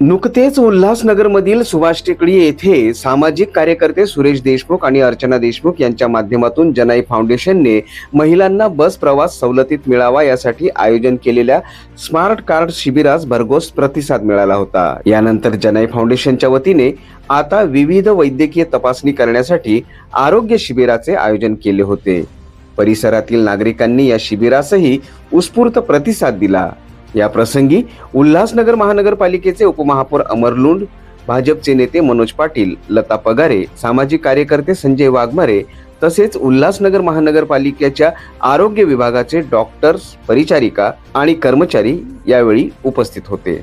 नुकतेच उल्हासनगरमधील सुभाष टेकडी येथे सामाजिक कार्यकर्ते सुरेश देशमुख आणि अर्चना देशमुख यांच्या माध्यमातून जनाई फाउंडेशनने महिलांना बस प्रवास सवलतीत मिळावा यासाठी आयोजन केलेल्या स्मार्ट कार्ड शिबिरास भरघोस प्रतिसाद मिळाला होता। यानंतर जनाई फाउंडेशनच्या वतीने आता विविध वैद्यकीय तपासणी करण्यासाठी आरोग्य शिबिराचे आयोजन केले होते। परिसरातील नागरिकांनी या शिबिरासही उत्स्फूर्त प्रतिसाद दिला। या प्रसंगी उल्हासनगर महानगरपालिकेचे उपमहापौर अमर लुंड, भाजपचे नेते मनोज पाटील, लता पगारे, सामाजिक कार्यकर्ते संजय वाघमारे तसेच उल्हासनगर महानगरपालिकेच्या आरोग्य विभागाचे डॉक्टर्स, परिचारिका आणि कर्मचारी यावेळी उपस्थित होते।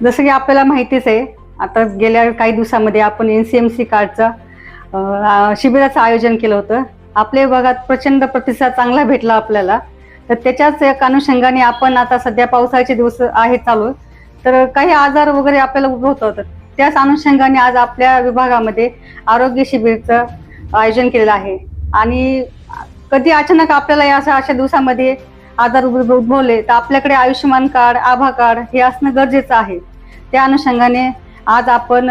जसं की आपल्याला माहितीच आहे, आता गेल्या काही दिवसांमध्ये आपण NCMC कार्डचा शिबिराचं आयोजन केलं होतं। आपल्या विभागात प्रचंड प्रतिसाद चांगला भेटला आपल्याला। तर त्याच्याच एक अनुषंगाने आपण आता सध्या पावसाळ्याचे दिवस आहेत चालू, तर काही आजार वगैरे आपल्याला उद्भवत होतात। त्याच अनुषंगाने आज आपल्या विभागामध्ये आरोग्य शिबिराचं आयोजन केलेलं आहे। आणि कधी अचानक आपल्याला अशा दिवसामध्ये आजार उद्भवले तर आपल्याकडे आयुष्यमान कार्ड, आभा कार्ड हे असणं गरजेचं आहे। त्या अनुषंगाने आज आपण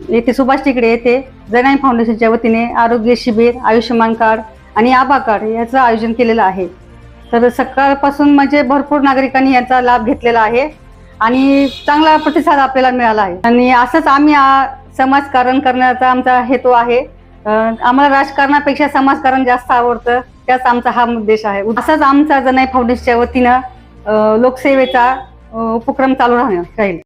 येथे सुभाष टेकडी येथे जनाई फाउंडेशनच्या वतीने आरोग्य शिबिर, आयुष्यमान कार्ड आणि आभा कार्ड याचं आयोजन केलेलं आहे। तर सकाळपासून म्हणजे भरपूर नागरिकांनी याचा लाभ घेतलेला आहे आणि चांगला प्रतिसाद आपल्याला मिळाला आहे। आणि असंच आम्ही समाजकारण करण्याचा आमचा हेतू आहे। आम्हाला राजकारणापेक्षा समाजकारण जास्त आवडतं, त्याच आमचा हा उद्देश आहे। असंच आमचा जनाई फाउंडेशनच्या वतीनं लोकसेवेचा उपक्रम चालू राहील।